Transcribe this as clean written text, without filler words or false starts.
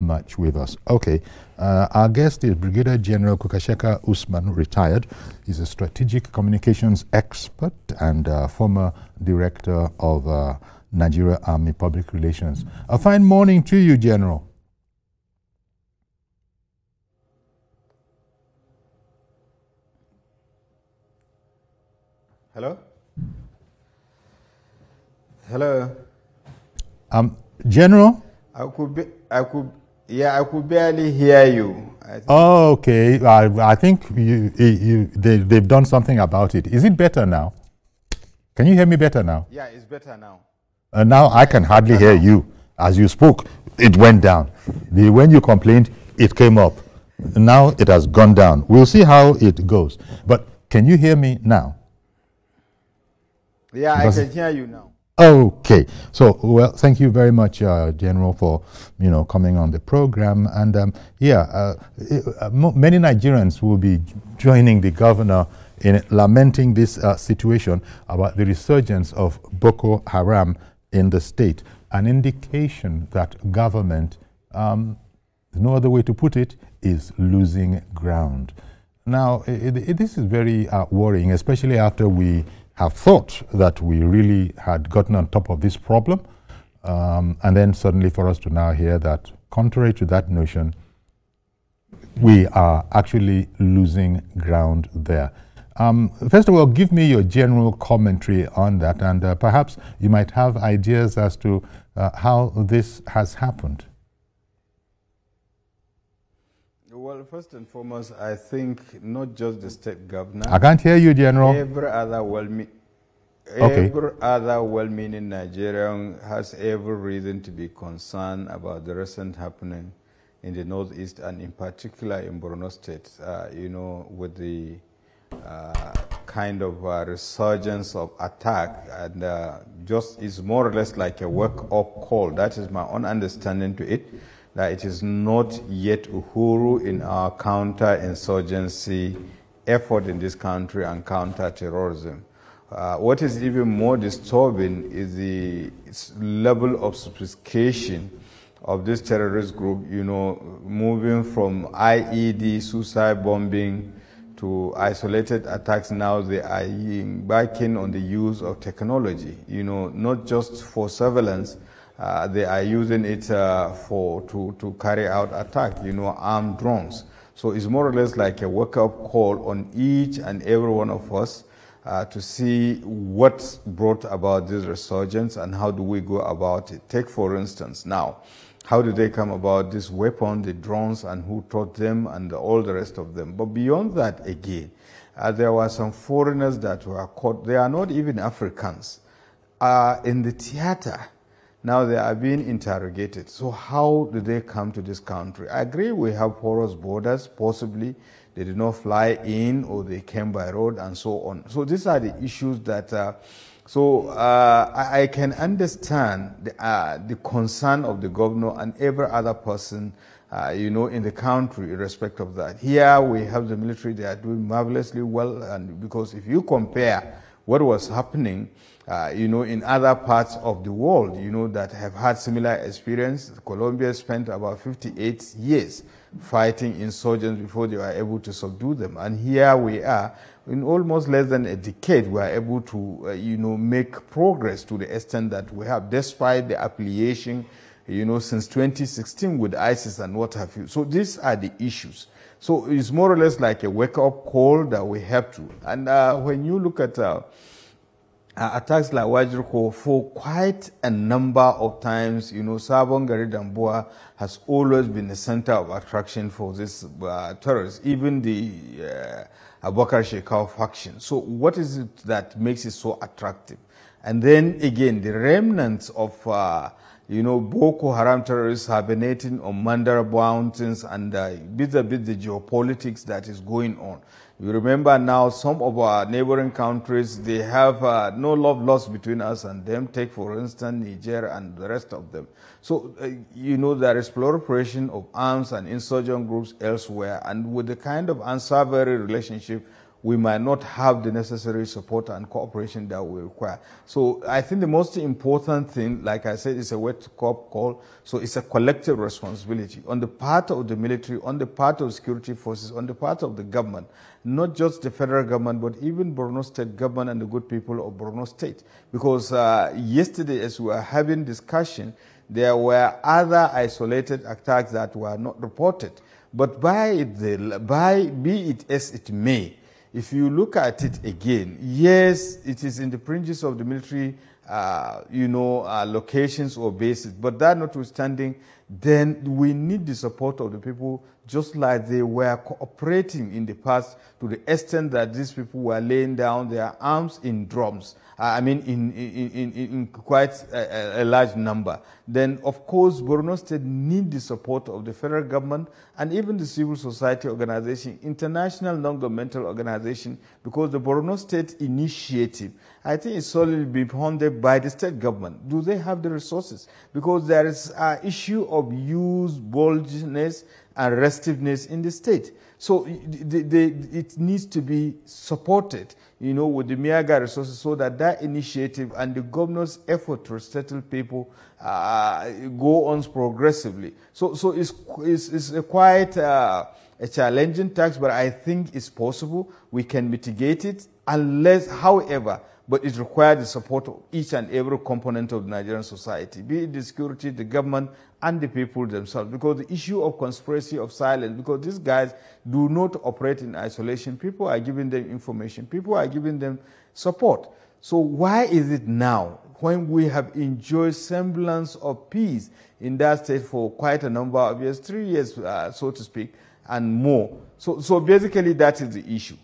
much with us. Okay, our guest is Brigadier General Kukasheka Usman, retired. He's a strategic communications expert and former director of Nigeria Army Public Relations. A fine morning to you, General. Hello? Hello? General? I could barely hear you. Oh, okay. I think they've done something about it. Is it better now? Can you hear me better now? Yeah, it's better now. Now I can hardly hear you. As you spoke, it went down. When you complained, it came up. Now it has gone down. We'll see how it goes. But can you hear me now? Yeah, I can hear you now. Okay. So, well, thank you very much, General, for, coming on the program. And, many Nigerians will be joining the governor in lamenting this situation about the resurgence of Boko Haram in the state. An indication that government, no other way to put it, is losing ground. Now, this is very worrying, especially after we have thought that we really had gotten on top of this problem, and then suddenly for us to now hear that, contrary to that notion, we are actually losing ground there. First of all, give me your general commentary on that, and perhaps you might have ideas as to how this has happened. Well, first and foremost, I think not just the state governor. I can't hear you, General. Every other well-meaning Nigerian has every reason to be concerned about the recent happening in the northeast, and in particular in Borno State, with the kind of resurgence of attack, and just is more or less like a wake-up call. That is my own understanding to it, that it is not yet Uhuru in our counter-insurgency effort in this country and counter-terrorism. What is even more disturbing is the level of sophistication of this terrorist group, moving from IED, suicide bombing, to isolated attacks. Now they are embarking on the use of technology, not just for surveillance. They are using it to carry out attack, armed drones. So it's more or less like a wake-up call on each and every one of us to see what brought about this resurgence and how do we go about it. Take, for instance, now, how did they come about this weapon, the drones, and who taught them, and all the rest of them. But beyond that, again, there were some foreigners that were caught. They are not even Africans. In the theater, now they are being interrogated. So how did they come to this country? I agree we have porous borders, possibly they did not fly in or they came by road and so on. So these are the issues that, I can understand the concern of the governor and every other person, in the country, in respect of that. Here we have the military, they are doing marvelously well, and because if you compare what was happening, in other parts of the world, that have had similar experience. Colombia spent about 58 years fighting insurgents before they were able to subdue them. And here we are, in almost less than a decade, we are able to, make progress to the extent that we have, despite the affiliation, since 2016 with ISIS and what have you. So these are the issues. So it's more or less like a wake-up call that we have to. And when you look at attacks like Wajirko, for quite a number of times, Sabon Gari Damboa has always been the center of attraction for these terrorists, even the Abubakar Shekau faction. So what is it that makes it so attractive? And then again, the remnants of Boko Haram terrorists hibernating on Mandara mountains, and vis-a-vis the geopolitics that is going on. You remember now some of our neighboring countries, they have no love lost between us and them. Take, for instance, Niger and the rest of them. So, there is proliferation of arms and insurgent groups elsewhere, and with the kind of unsavory relationship we might not have the necessary support and cooperation that we require. So I think the most important thing, like I said, is a wake-up call. So it's a collective responsibility on the part of the military, on the part of security forces, on the part of the government, not just the federal government, but even Borno State government and the good people of Borno State. Because yesterday, as we were having discussion, there were other isolated attacks that were not reported. But be it as it may, if you look at it again, yes, it is in the fringes of the military, locations or bases. But that notwithstanding, then we need the support of the people, just like they were cooperating in the past, to the extent that these people were laying down their arms in drums. In quite a large number. Then, of course, Borno State needs the support of the federal government and even the civil society organization, international non-governmental organization, because the Borno State initiative, I think, is solely been funded by the state government. Do they have the resources? Because there is an issue of youth, boldness, and restiveness in the state. So it needs to be supported, with the Miaga resources, so that initiative and the governor's effort to resettle people go on progressively. So it's quite a challenging task, but I think it's possible. We can mitigate it, however, but it requires the support of each and every component of the Nigerian society, be it the security, the government, and the people themselves. Because the issue of conspiracy of silence, because these guys do not operate in isolation. People are giving them information. People are giving them support. So why is it now, when we have enjoyed semblance of peace in that state for quite a number of years, 3 years, so to speak, and more? So basically that is the issue.